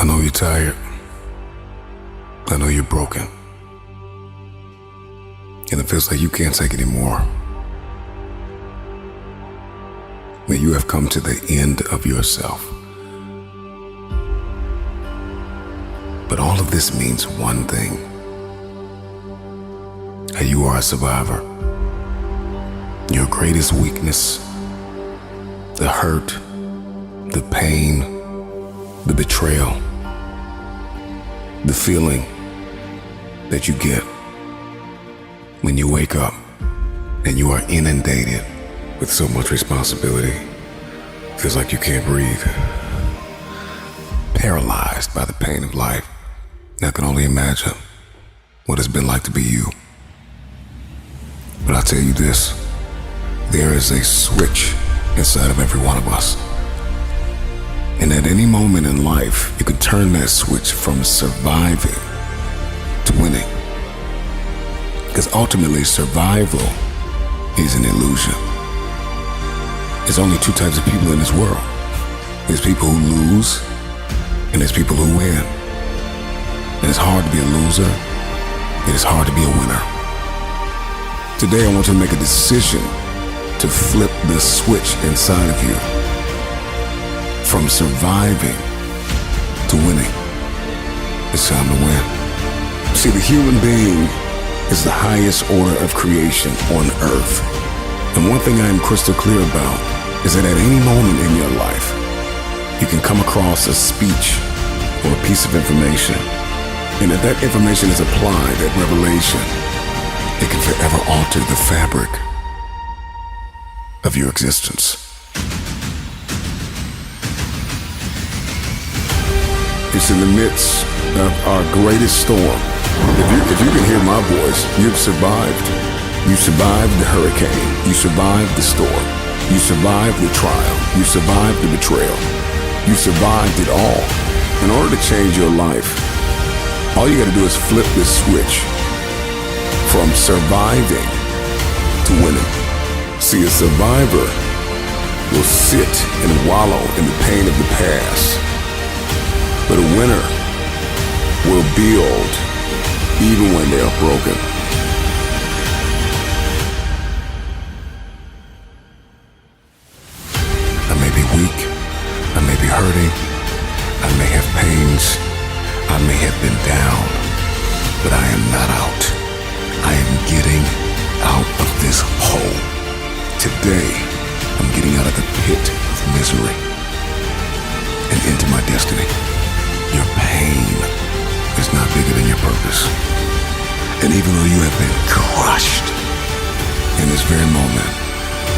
I know you're tired. I know you're broken. And it feels like you can't take anymore. That you have come to the end of yourself. But all of this means one thing. That you are a survivor. Your greatest weakness, the hurt, the pain, the betrayal, the feeling that you get when you wake up and you are inundated with so much responsibility. Feels like you can't breathe. Paralyzed by the pain of life. I can only imagine what it's been like to be you. But I'll tell you this, there is a switch inside of every one of us. And at any moment in life, you can turn that switch from surviving to winning. Because ultimately, survival is an illusion. There's only two types of people in this world. There's people who lose, and there's people who win. And it's hard to be a loser, it is hard to be a winner. Today I want you to make a decision to flip the switch inside of you from surviving to winning. It's time to win. See, the human being is the highest order of creation on earth. And one thing I am crystal clear about is that at any moment in your life, you can come across a speech or a piece of information, and if that information is applied, that revelation, it can forever alter the fabric of your existence. It's in the midst of our greatest storm. If you can hear my voice, you've survived. You survived the hurricane. You survived the storm. You survived the trial. You survived the betrayal. You survived it all. In order to change your life, all you gotta do is flip this switch from surviving to winning. See, a survivor will sit and wallow in the pain of the past, but a winner will build even when they are broken. I may be weak, I may be hurting, I may have pains, I may have been down, but I am not out. I am getting out of this hole. Today, I'm getting out of the pit of misery and into my destiny. Your pain is not bigger than your purpose. And even though you have been crushed in this very moment,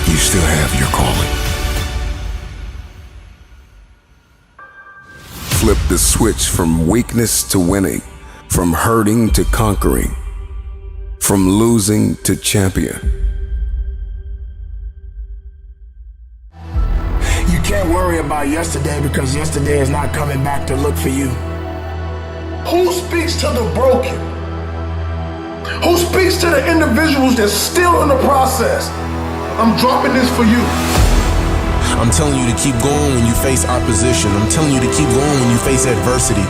you still have your calling. Flip the switch from weakness to winning, from hurting to conquering, from losing to champion. You can't worry about yesterday because yesterday is not coming back to look for you. Who speaks to the broken? Who speaks to the individuals that's still in the process? I'm dropping this for you. I'm telling you to keep going when you face opposition. I'm telling you to keep going when you face adversity.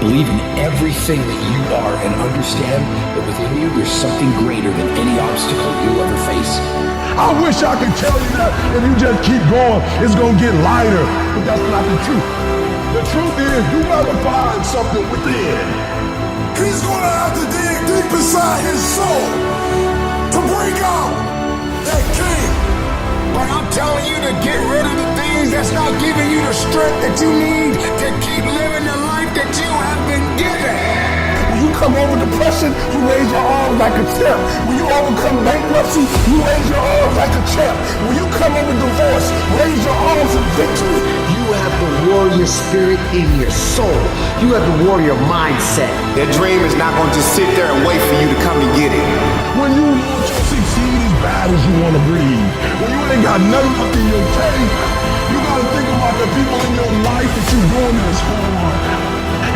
Believe in everything that you are and understand that within you there's something greater than any obstacle you'll ever face. I wish I could tell you that if you just keep going, it's gonna get lighter. But that's not the truth. The truth is, you gotta find something within. He's gonna have to dig deep inside his soul to bring out that king. But I'm telling you to get rid of the things that's not giving you the strength that you need to keep living the life that you have been given. When you come over depression, you raise your arms like a champ. When you overcome bankruptcy, you raise your arms like a champ. When you come over divorce, raise your arms in victory. You have the warrior spirit in your soul. You have the warrior mindset. That dream is not going to just sit there and wait for you to come and get it. When you want to succeed as bad as you want to breathe, when you ain't got nothing left in your tank, you got to think about the people in your life that you're doing this for.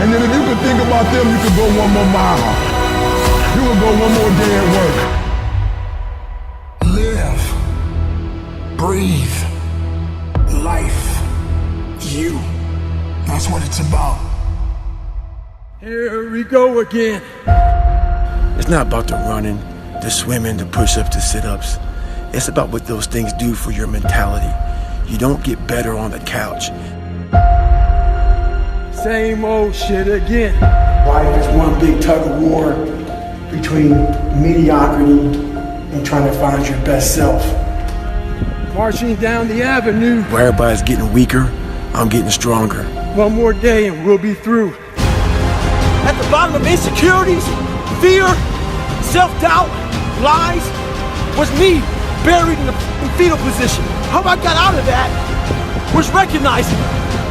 And then if you could think about them, you could go one more mile. You could go one more day at work. Live. Breathe. Life. You. That's what it's about. Here we go again. It's not about the running, the swimming, the push-ups, the sit-ups. It's about what those things do for your mentality. You don't get better on the couch. Same old shit again. Life is one big tug of war between mediocrity and trying to find your best self. Marching down the avenue. Where everybody's getting weaker, I'm getting stronger. One more day and we'll be through. At the bottom of insecurities, fear, self-doubt, lies, was me buried in the fetal position. How I got out of that was recognizing,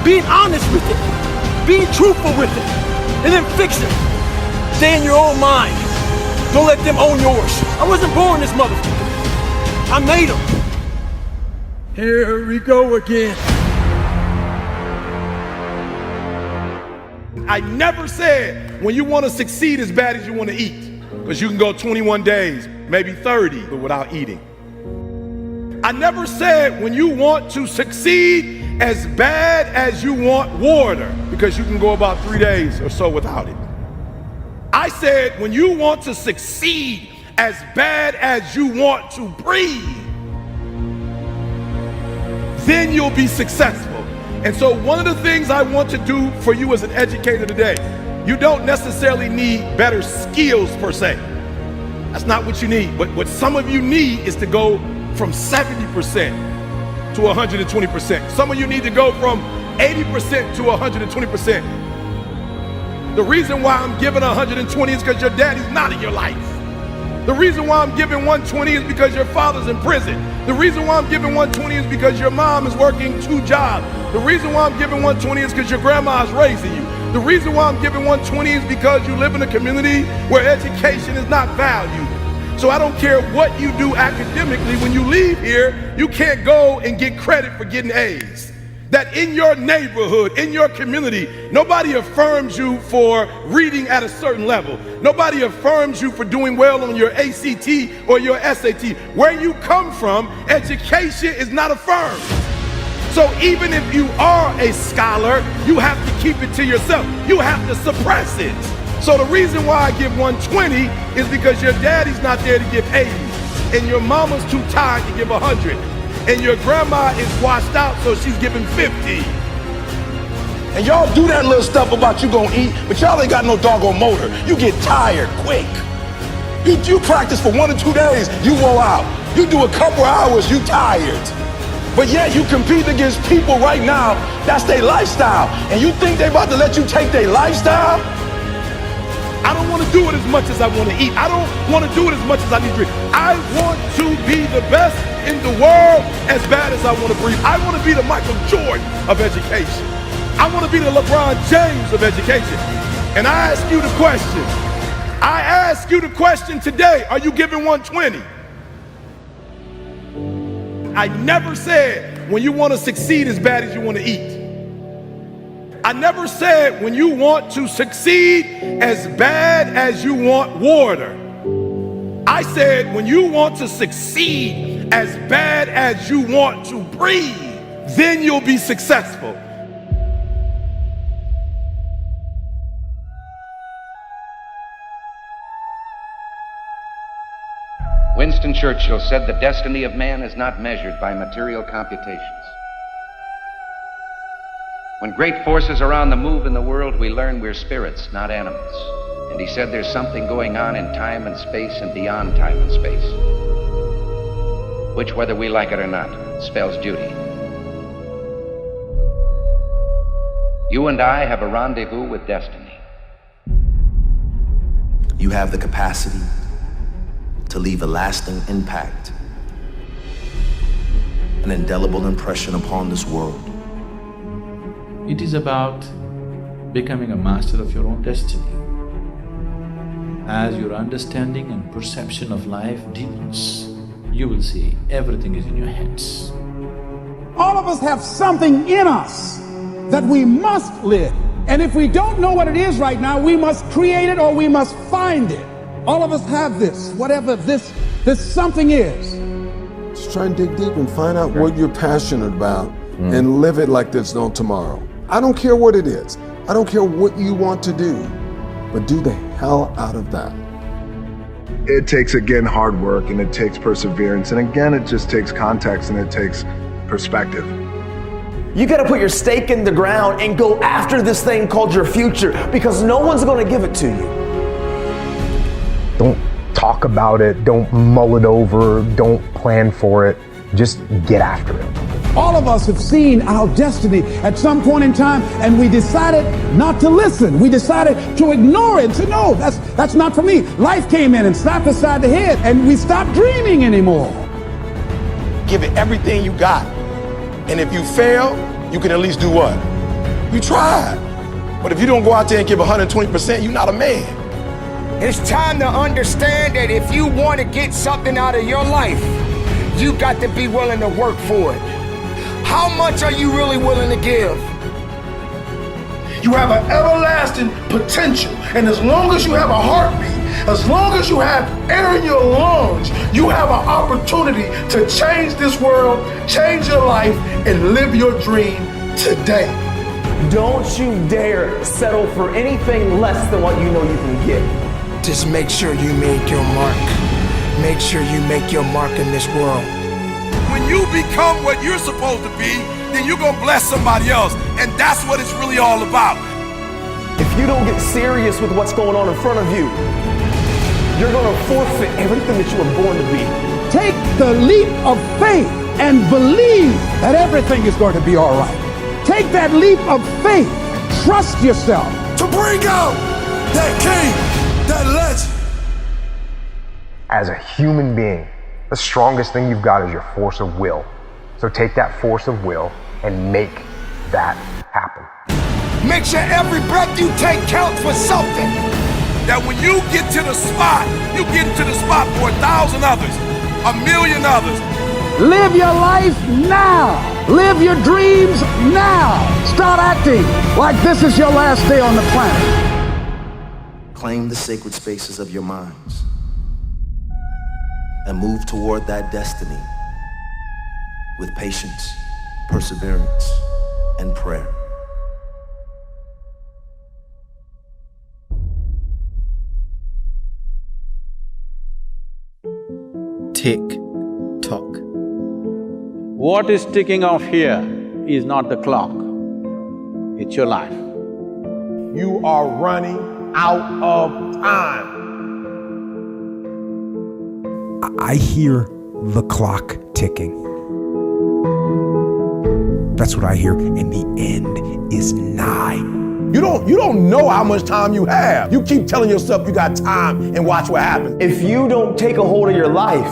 being honest with it, being truthful with it, and then fix it. Stay in your own mind. Don't let them own yours. I wasn't born this motherfucker. I made them. Here we go again. I never said when you want to succeed as bad as you want to eat, because you can go 21 days, maybe 30, but without eating. I never said when you want to succeed as bad as you want water, because you can go about 3 days or so without it. I said when you want to succeed as bad as you want to breathe, then you'll be successful. And so one of the things I want to do for you as an educator today, you don't necessarily need better skills per se. That's not what you need. But what some of you need is to go from 70% to 120%. Some of you need to go from 80% to 120%. The reason why I'm giving 120 is because your daddy's not in your life. The reason why I'm giving 120 is because your father's in prison. The reason why I'm giving 120 is because your mom is working 2 jobs. The reason why I'm giving 120 is because your grandma is raising you. The reason why I'm giving 120 is because you live in a community where education is not valued. So I don't care what you do academically, when you leave here, you can't go and get credit for getting A's. That in your neighborhood, in your community, nobody affirms you for reading at a certain level. Nobody affirms you for doing well on your ACT or your SAT. Where you come from, education is not affirmed. So even if you are a scholar, you have to keep it to yourself. You have to suppress it. So the reason why I give 120 is because your daddy's not there to give 80, and your mama's too tired to give 100. And your grandma is washed out, so she's giving 50. And y'all do that little stuff about you gonna eat, but y'all ain't got no doggone motor. You get tired quick. You practice for 1 or 2 days, you wore out. You do a couple hours, you tired. But yet you compete against people right now, that's their lifestyle. And you think they about to let you take their lifestyle? I don't want to do it as much as I want to eat. I don't want to do it as much as I need to drink. I want to be the best in the world as bad as I want to breathe. I want to be the Michael Jordan of education. I want to be the LeBron James of education. And I ask you the question. I ask you the question today, are you giving 120? I never said when you want to succeed as bad as you want to eat. I never said when you want to succeed as bad as you want water. I said when you want to succeed as bad as you want to breathe, then you'll be successful. Winston Churchill said the destiny of man is not measured by material computations. When great forces are on the move in the world, we learn we're spirits, not animals. And he said there's something going on in time and space and beyond time and space, which, whether we like it or not, spells duty. You and I have a rendezvous with destiny. You have the capacity to leave a lasting impact, an indelible impression upon this world. It is about becoming a master of your own destiny. As your understanding and perception of life deepens, you will see everything is in your hands. All of us have something in us that we must live. And if we don't know what it is right now, we must create it or we must find it. All of us have this, whatever this something is. Just try and dig deep and find out what you're passionate about and live it like there's no tomorrow. I don't care what it is. I don't care what you want to do. but do the hell out of that. It takes, again, hard work, and it takes perseverance, and again, it just takes context, and it takes perspective. You gotta put your stake in the ground and go after this thing called your future, because no one's gonna give it to you. Don't talk about it, don't mull it over, don't plan for it, just get after it. All of us have seen our destiny at some point in time, and we decided not to listen. We decided to ignore it and say, no, that's not for me. Life came in and slapped us side the head, and we stopped dreaming anymore. Give it everything you got. And if you fail, you can at least do what? You tried. But if you don't go out there and give 120%, you're not a man. It's time to understand that if you want to get something out of your life, you got to be willing to work for it. How much are you really willing to give? You have an everlasting potential. And as long as you have a heartbeat, as long as you have air in your lungs, you have an opportunity to change this world, change your life, and live your dream today. Don't you dare settle for anything less than what you know you can get. Just make sure you make your mark. Make sure you make your mark in this world. When you become what you're supposed to be, then you're gonna bless somebody else. And that's what it's really all about. If you don't get serious with what's going on in front of you, you're gonna forfeit everything that you were born to be. Take the leap of faith and believe that everything is going to be all right. Take that leap of faith. Trust yourself. To bring out that king, that legend. As a human being, the strongest thing you've got is your force of will. So take that force of will and make that happen. Make sure every breath you take counts for something. That when you get to the spot, you get to the spot for 1,000 others, 1,000,000 others. Live your life now. Live your dreams now. Start acting like this is your last day on the planet. Claim the sacred spaces of your minds and move toward that destiny with patience, perseverance, and prayer. Tick tock. What is ticking off here is not the clock, it's your life. You are running out of time. I hear the clock ticking. That's what I hear, and the end is nigh. You don't know how much time you have. You keep telling yourself you got time and watch what happens. If you don't take a hold of your life,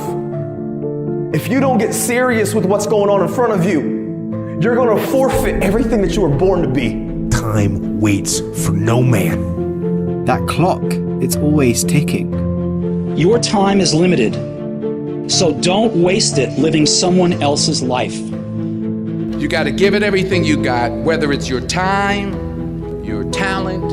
if you don't get serious with what's going on in front of you, you're gonna forfeit everything that you were born to be. Time waits for no man. That clock, it's always ticking. Your time is limited, so don't waste it living someone else's life. You got to give it everything you got, whether it's your time, your talent,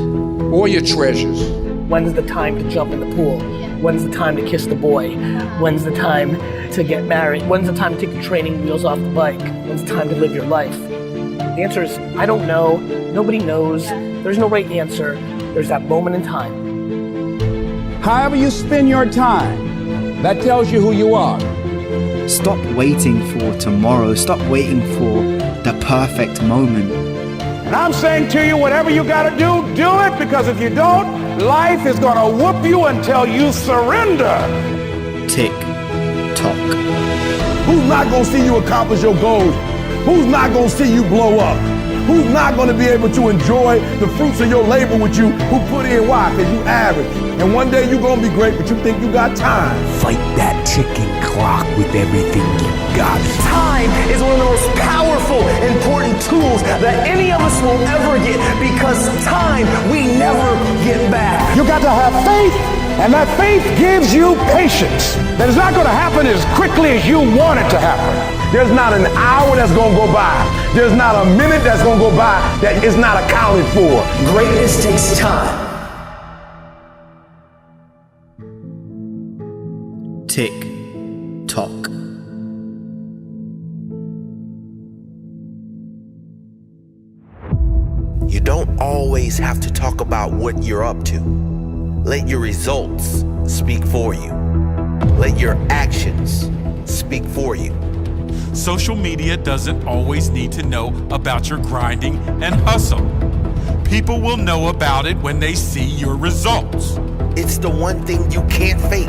or your treasures. When's the time to jump in the pool? When's the time to kiss the boy? When's the time to get married? When's the time to take the training wheels off the bike? When's the time to live your life? The answer is, I don't know. Nobody knows. There's no right answer. There's that moment in time. However you spend your time, that tells you who you are. Stop waiting for tomorrow. Stop waiting for the perfect moment. And I'm saying to you, whatever you gotta do it, because if you don't, life is gonna whoop you until you surrender. Tick tock. Who's not gonna see you accomplish your goals? Who's not gonna see you blow up? Who's not gonna be able to enjoy the fruits of your labor with you? Who put in why? Because you average. And one day you're gonna be great, but you think you got time. Fight that ticking clock with everything you got. Time is one of the most powerful, important tools that any of us will ever get, because time we never get back. You got to have faith, and that faith gives you patience. That is not gonna happen as quickly as you want it to happen. There's not an hour that's gonna go by. There's not a minute that's gonna go by that is not accounted for. Greatness takes time. Tick tock. You don't always have to talk about what you're up to. Let your results speak for you. Let your actions speak for you. Social media doesn't always need to know about your grinding and hustle. People will know about it when they see your results. It's the one thing you can't fake.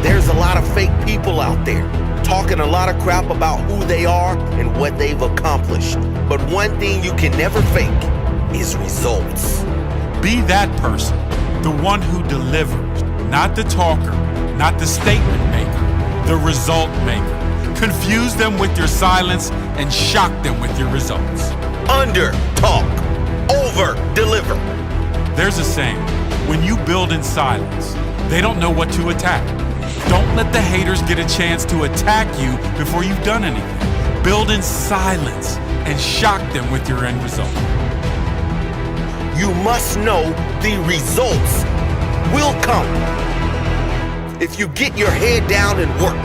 There's a lot of fake people out there talking a lot of crap about who they are and what they've accomplished. But one thing you can never fake is results. Be that person, the one who delivers, not the talker, not the statement maker, the result maker. Confuse them with your silence and shock them with your results. Under talk, over deliver. There's a saying, when you build in silence, they don't know what to attack. Don't let the haters get a chance to attack you before you've done anything. Build in silence and shock them with your end result. You must know the results will come. If you get your head down and work,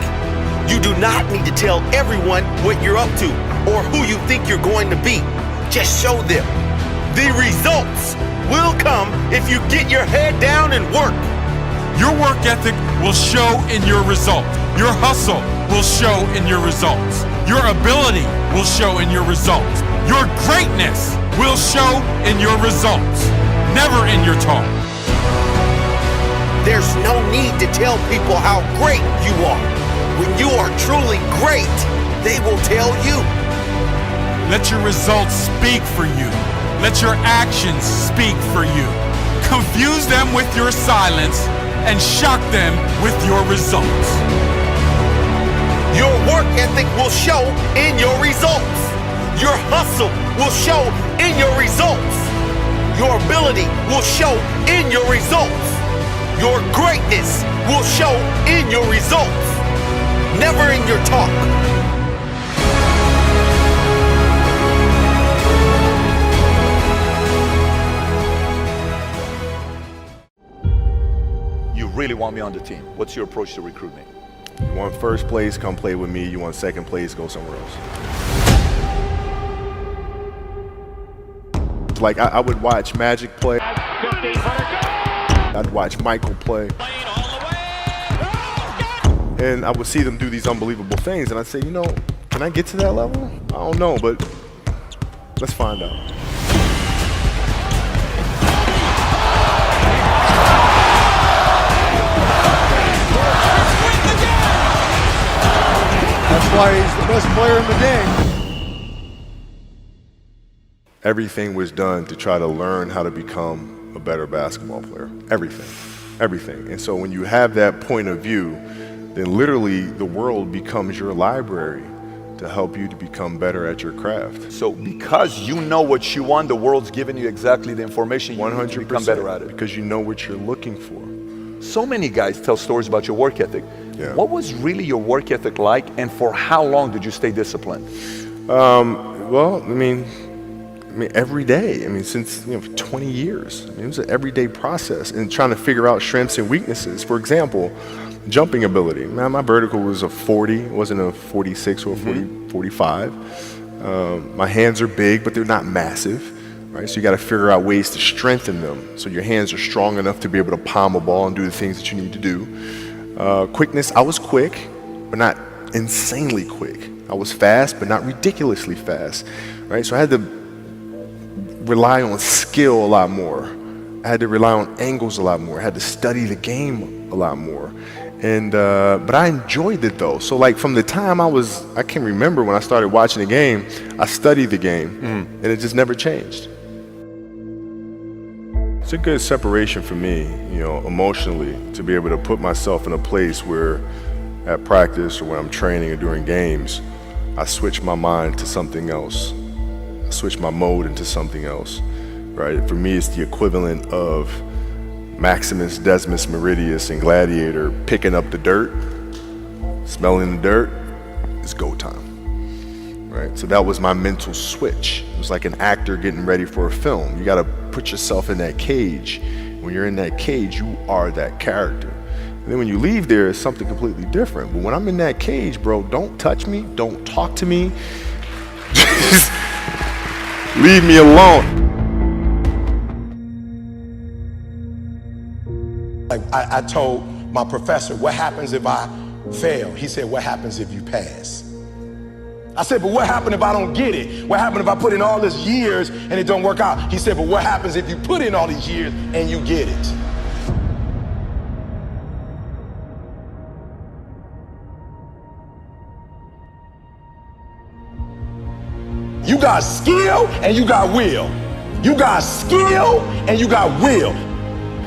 you do not need to tell everyone what you're up to or who you think you're going to be. Just show them. The results will come if you get your head down and work. Your work ethic will show in your result. Your hustle will show in your results. Your ability will show in your results. Your greatness will show in your results, never in your talk. There's no need to tell people how great you are. When you are truly great, they will tell you. Let your results speak for you. Let your actions speak for you. Confuse them with your silence and shock them with your results. Your work ethic will show in your results. Your hustle will show in your results. Your ability will show in your results. Your greatness will show in your results, never in your talk. You really want me on the team. What's your approach to recruiting? You want first place, come play with me. You want second place, go somewhere else. Like I would watch Magic play. I'd watch Michael play. And I would see them do these unbelievable things, and I'd say, you know, can I get to that level? I don't know, but let's find out. That's why he's the best player in the game. Everything was done to try to learn how to become a better basketball player. Everything. And so when you have that point of view, then literally the world becomes your library to help you to become better at your craft. So because you know what you want, the world's giving you exactly the information you need to become better at it. Because you know what you're looking for. So many guys tell stories about your work ethic. Yeah. What was really your work ethic like, and for how long did you stay disciplined? Well, I mean, every day. I mean, since 20 years. I mean, it was an everyday process and trying to figure out strengths and weaknesses. For example, jumping ability. Man, my vertical was a 40, it wasn't a 46 or a 45. My hands are big, but they're not massive, right? So you got to figure out ways to strengthen them so your hands are strong enough to be able to palm a ball and do the things that you need to do. Quickness, I was quick, but not insanely quick. I was fast, but not ridiculously fast, right? So I had to rely on skill a lot more. I had to rely on angles a lot more. I had to study the game a lot more. And but I enjoyed it though. So like from the time I can remember when I started watching the game, I studied the game and it just never changed. It's a good separation for me, emotionally, to be able to put myself in a place where at practice or when I'm training or during games, I switch my mind to something else. I switch my mode into something else, right? For me, it's the equivalent of Maximus Decimus Meridius in Gladiator picking up the dirt, smelling the dirt. It's go time, right? So that was my mental switch. It was like an actor getting ready for a film. You got to put yourself in that cage. When you're in that cage, you are that character. And then when you leave there, it's something completely different. But when I'm in that cage, bro, don't touch me, don't talk to me. Just leave me alone. I told my professor, what happens if I fail? He said, what happens if you pass? I said, but what happens if I don't get it? What happens if I put in all these years and it don't work out? He said, but what happens if you put in all these years and you get it? You got skill and you got will. You got skill and you got will.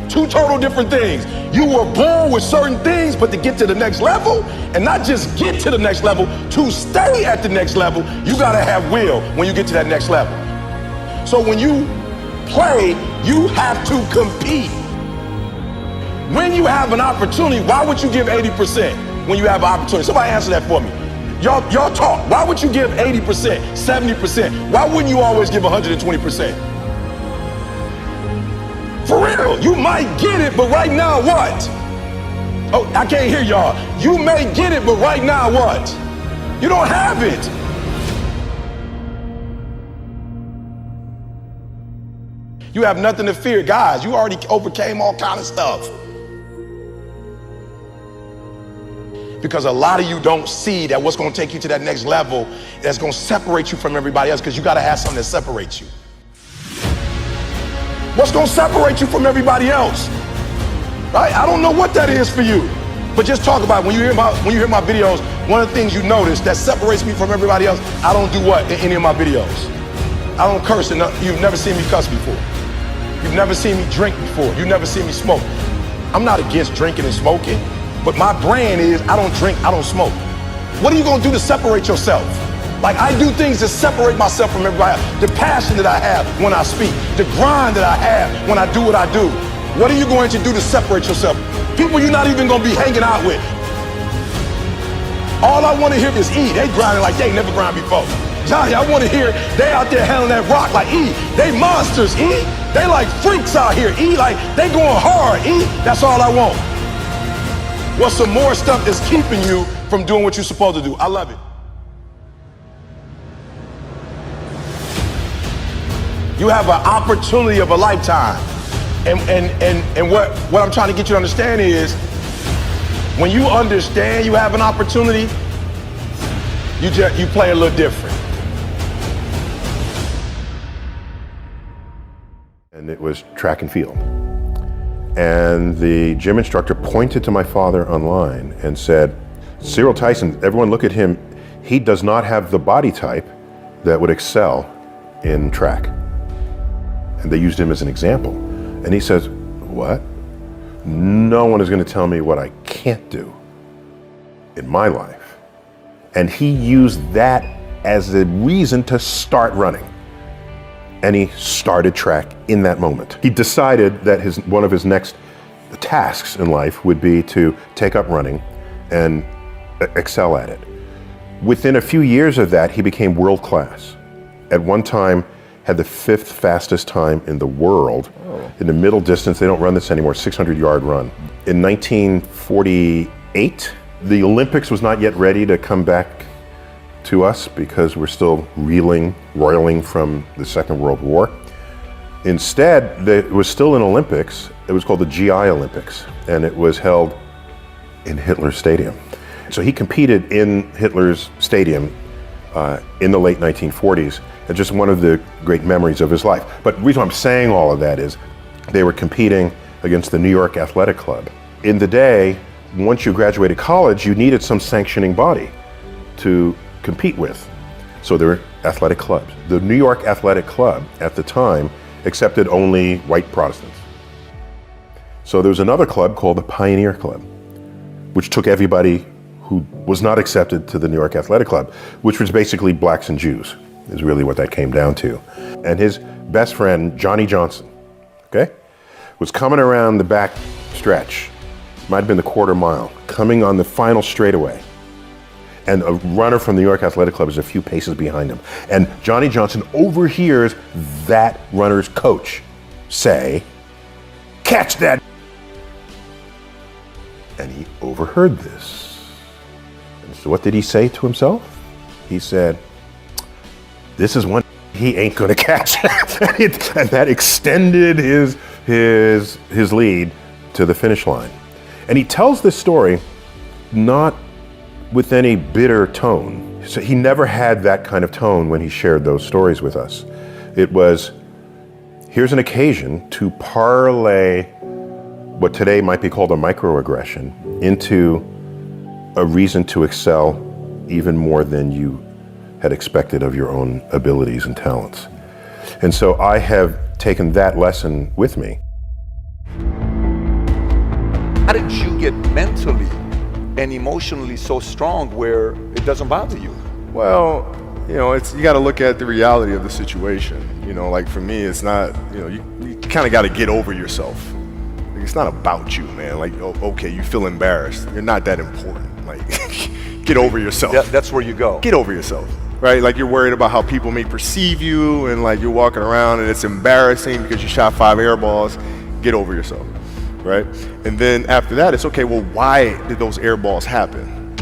Two total different things. You were born with certain things, but to get to the next level, and not just get to the next level, to stay at the next level, you gotta have will when you get to that next level. So when you play, you have to compete. When you have an opportunity, why would you give 80% when you have an opportunity? Somebody answer that for me. Y'all talk. Why would you give 80%, 70%? Why wouldn't you always give 120%? For real, you might get it, but right now what? Oh, I can't hear y'all. You may get it, but right now what? You don't have it. You have nothing to fear. Guys, you already overcame all kind of stuff. Because a lot of you don't see that what's going to take you to that next level that's going to separate you from everybody else, because you got to have something that separates you. What's going to separate you from everybody else? Right? I don't know what that is for you, but just talk about it. When you hear my videos, one of the things you notice that separates me from everybody else, I don't do what in any of my videos? I don't curse. You've never seen me cuss before. You've never seen me drink before. You've never seen me smoke. I'm not against drinking and smoking, but my brand is I don't drink, I don't smoke. What are you going to do to separate yourself? Like, I do things to separate myself from everybody else. The passion that I have when I speak, the grind that I have when I do what I do. What are you going to do to separate yourself? People you're not even going to be hanging out with. All I want to hear is E. They grinding like they never grind before. Johnny, I want to hear they out there handling that rock like E. They monsters, E. They like freaks out here, E. Like, they going hard, E. That's all I want. What's some more stuff that's keeping you from doing what you're supposed to do? I love it. You have an opportunity of a lifetime. And what I'm trying to get you to understand is, when you understand you have an opportunity, you play a little different. And it was track and field. And the gym instructor pointed to my father online and said, Cyril Tyson, everyone look at him. He does not have the body type that would excel in track. And they used him as an example. And he says, what? No one is going to tell me what I can't do in my life. And he used that as a reason to start running. And he started track in that moment. He decided that one of his next tasks in life would be to take up running and excel at it. Within a few years of that, he became world class. At one time, had the 5th fastest time in the world. Oh. In the middle distance, they don't run this anymore, 600-yard run. In 1948, the Olympics was not yet ready to come back to us because we're still roiling from the Second World War. Instead, there was still an Olympics. It was called the GI Olympics, and it was held in Hitler's stadium. So he competed in Hitler's stadium in the late 1940s. It's just one of the great memories of his life. But the reason I'm saying all of that is they were competing against the New York Athletic Club. In the day, once you graduated college, you needed some sanctioning body to compete with. So there were athletic clubs. The New York Athletic Club at the time accepted only white Protestants. So there was another club called the Pioneer Club, which took everybody who was not accepted to the New York Athletic Club, which was basically blacks and Jews, is really what that came down to. And his best friend, Johnny Johnson, okay, was coming around the back stretch, might have been the quarter mile, coming on the final straightaway. And a runner from the New York Athletic Club is a few paces behind him. And Johnny Johnson overhears that runner's coach say, "Catch that!" And he overheard this. And so what did he say to himself? He said, this is one he ain't gonna catch. And that extended his lead to the finish line. And he tells this story not with any bitter tone. So he never had that kind of tone when he shared those stories with us. It was, here's an occasion to parlay what today might be called a microaggression into a reason to excel even more than you had expected of your own abilities and talents. And so I have taken that lesson with me. How did you get mentally and emotionally so strong where it doesn't bother you? Well, you know, you got to look at the reality of the situation. You know, like for me, it's not, you know, you kind of got to get over yourself. Like, it's not about you, man. Like, oh, okay, you feel embarrassed. You're not that important. Like, get over yourself. That's where you go. Get over yourself, right? Like, you're worried about how people may perceive you, and like you're walking around and it's embarrassing because you shot 5 air balls. Get over yourself, right? And then after that, it's okay, well, why did those air balls happen?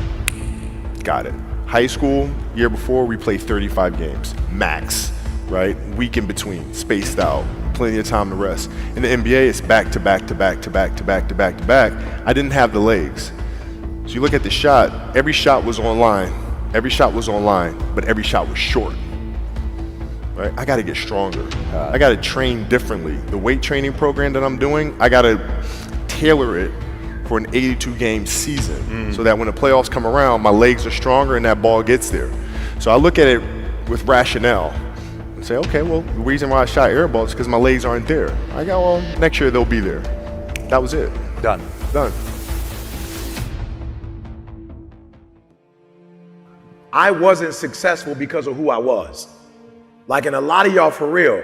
Got it. High school, year before, we played 35 games, max, right? Week in between, spaced out, plenty of time to rest. In the NBA, it's back to back to back to back to back to back to back. I didn't have the legs. So you look at the shot, every shot was online. Every shot was online, but every shot was short, right? I gotta get stronger. I gotta train differently. The weight training program that I'm doing, I gotta tailor it for an 82-game season so that when the playoffs come around, my legs are stronger and that ball gets there. So I look at it with rationale and say, okay, well, the reason why I shot air balls is because my legs aren't there. I go, well, next year they'll be there. That was it. Done. I wasn't successful because of who I was. Like, and a lot of y'all, for real,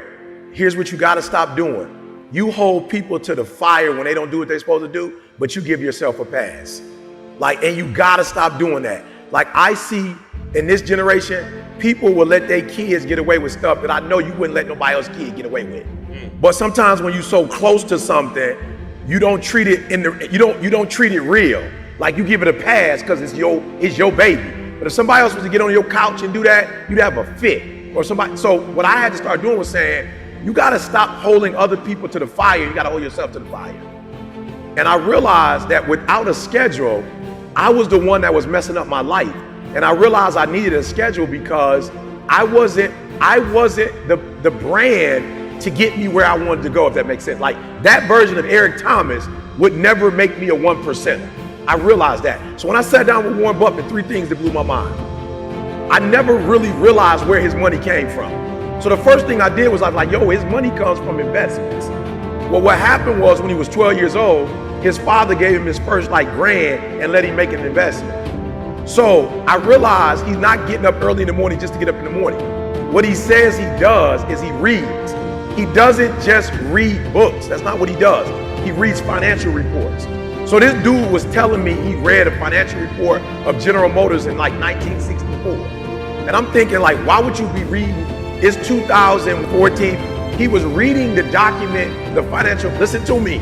here's what you gotta stop doing. You hold people to the fire when they don't do what they're supposed to do, but you give yourself a pass. Like, and you gotta stop doing that. Like, I see in this generation, people will let their kids get away with stuff that I know you wouldn't let nobody else's kid get away with. But sometimes when you're so close to something, you don't treat it you don't treat it real. Like, you give it a pass because it's your baby. But if somebody else was to get on your couch and do that, you'd have a fit. Or somebody. So what I had to start doing was saying, you gotta stop holding other people to the fire, you gotta hold yourself to the fire. And I realized that without a schedule, I was the one that was messing up my life. And I realized I needed a schedule because I wasn't the brand to get me where I wanted to go, if that makes sense. Like, that version of Eric Thomas would never make me a 1%er. I realized that. So when I sat down with Warren Buffett, 3 things that blew my mind. I never really realized where his money came from. So the first thing I did was I was like, yo, his money comes from investments. Well, what happened was when he was 12 years old, his father gave him his first grand and let him make an investment. So I realized he's not getting up early in the morning just to get up in the morning. What he says he does is he reads. He doesn't just read books. That's not what he does. He reads financial reports. So this dude was telling me he read a financial report of General Motors in 1964. And I'm thinking, why would you be reading? It's 2014. He was reading the document, the financial, listen to me.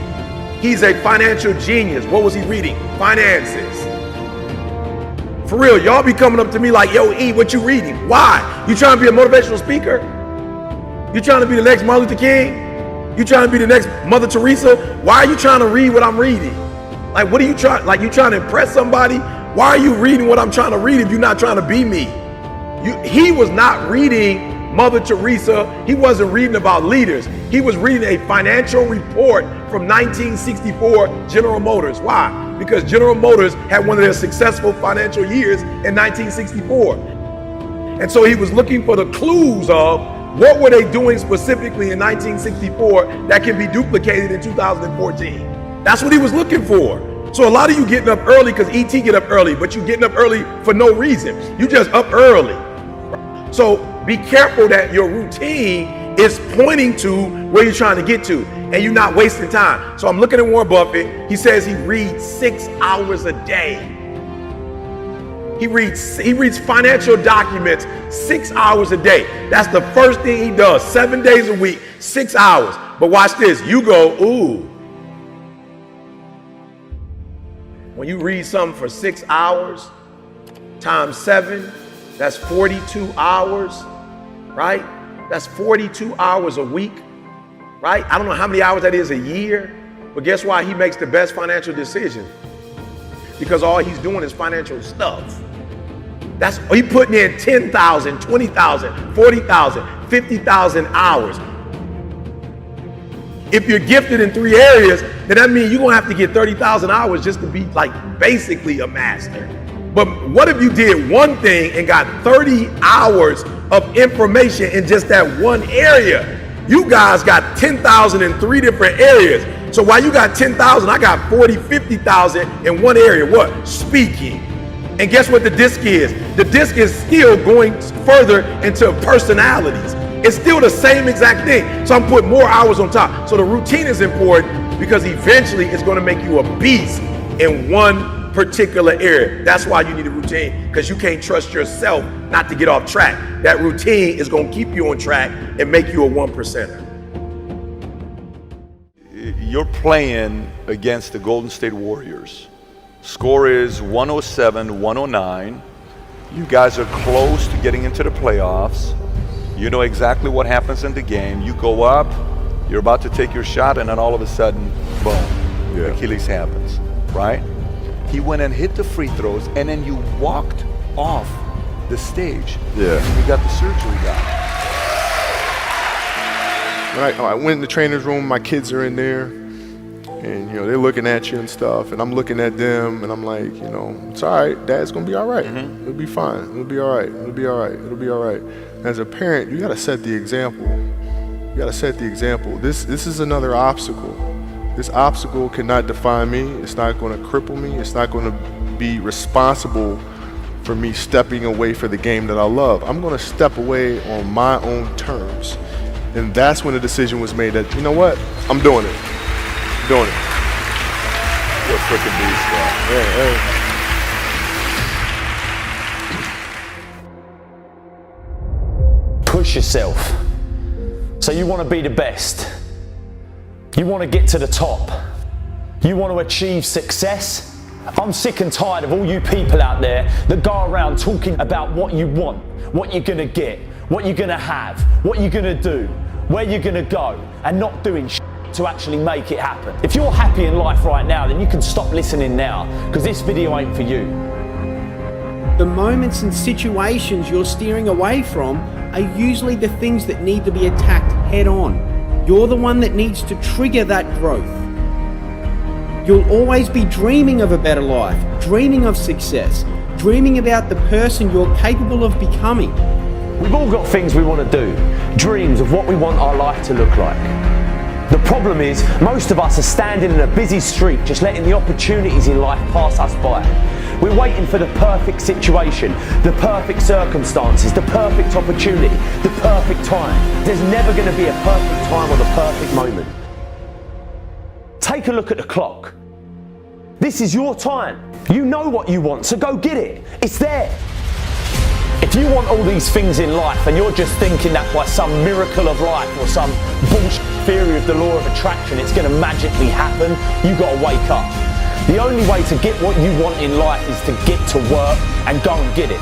He's a financial genius. What was he reading? Finances. For real, y'all be coming up to me like, yo, E, what you reading? Why? You trying to be a motivational speaker? You trying to be the next Martin Luther King? You trying to be the next Mother Teresa? Why are you trying to read what I'm reading? What are you trying, you trying to impress somebody? Why are you reading what I'm trying to read if you're not trying to be me? He was not reading Mother Teresa. He wasn't reading about leaders. He was reading a financial report from 1964 General Motors. Why? Because General Motors had one of their successful financial years in 1964. And so he was looking for the clues of what were they doing specifically in 1964 that can be duplicated in 2014. That's what he was looking for. So a lot of you getting up early because ET get up early, but you getting up early for no reason. You just up early. So be careful that your routine is pointing to where you're trying to get to and you're not wasting time. So I'm looking at Warren Buffett. He says he reads 6 hours a day. He reads financial documents 6 hours a day. That's the first thing he does, 7 days a week, 6 hours. But watch this, you go, ooh. When you read something for 6 hours times 7, that's 42 hours, right? That's 42 hours a week, right? I don't know how many hours that is a year. But guess why he makes the best financial decision? Because all he's doing is financial stuff. He putting in 10,000, 20,000, 40,000, 50,000 hours. If you're gifted in 3 areas, then that means you're gonna have to get 30,000 hours just to be like basically a master. But what if you did one thing and got 30 hours of information in just that one area? You guys got 10,000 in 3 different areas. So while you got 10,000, I got 40, 50,000 in one area. What? Speaking. And guess what the disc is? The disc is still going further into personalities. It's still the same exact thing. So I'm putting more hours on top. So the routine is important because eventually it's going to make you a beast in one particular area. That's why you need a routine, because you can't trust yourself not to get off track. That routine is going to keep you on track and make you a 1%er. You're playing against the Golden State Warriors. Score is 107-109. You guys are close to getting into the playoffs. You know exactly what happens in the game. You go up, you're about to take your shot, and then all of a sudden, boom, Achilles happens, right? He went and hit the free throws, and then you walked off the stage. Yeah. And you got the surgery done. I went in the trainer's room, my kids are in there, and they're looking at you and stuff, and I'm looking at them, and I'm like, it's all right, Dad's gonna be all right. It'll be fine. It'll be all right. It'll be all right. It'll be all right. As a parent, you gotta set the example. You gotta set the example. This is another obstacle. This obstacle cannot define me. It's not gonna cripple me. It's not gonna be responsible for me stepping away for the game that I love. I'm gonna step away on my own terms. And that's when the decision was made that, you know what? I'm doing it. I'm doing it. You're a freaking beast, bro. Yeah. Push yourself. So you want to be the best. You want to get to the top. You want to achieve success. I'm sick and tired of all you people out there that go around talking about what you want, what you're going to get, what you're going to have, what you're going to do, where you're going to go, and not doing shit to actually make it happen. If you're happy in life right now, then you can stop listening now, because this video ain't for you. The moments and situations you're steering away from are usually the things that need to be attacked head on. You're the one that needs to trigger that growth. You'll always be dreaming of a better life, dreaming of success, dreaming about the person you're capable of becoming. We've all got things we want to do, dreams of what we want our life to look like. The problem is, most of us are standing in a busy street just letting the opportunities in life pass us by. We're waiting for the perfect situation, the perfect circumstances, the perfect opportunity, the perfect time. There's never going to be a perfect time or the perfect moment. Take a look at the clock. This is your time. You know what you want, so go get it. It's there. If you want all these things in life and you're just thinking that by some miracle of life or some bullshit theory of the law of attraction it's going to magically happen, you got to wake up. The only way to get what you want in life is to get to work and go and get it.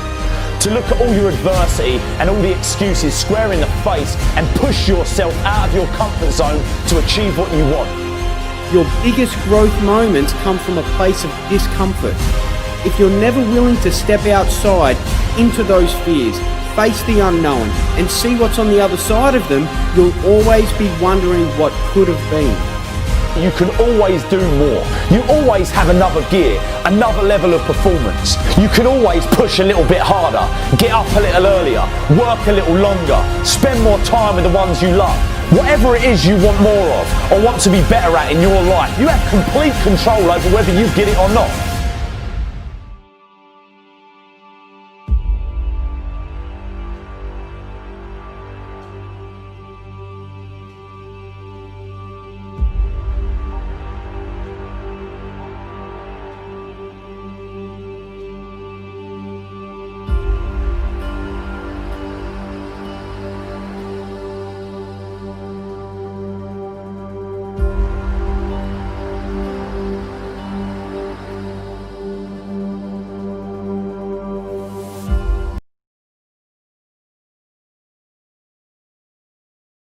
To look at all your adversity and all the excuses square in the face and push yourself out of your comfort zone to achieve what you want. Your biggest growth moments come from a place of discomfort. If you're never willing to step outside into those fears, face the unknown, and see what's on the other side of them, you'll always be wondering what could have been. You can always do more. You always have another gear, another level of performance. You can always push a little bit harder, get up a little earlier, work a little longer, spend more time with the ones you love. Whatever it is you want more of or want to be better at in your life, you have complete control over whether you get it or not.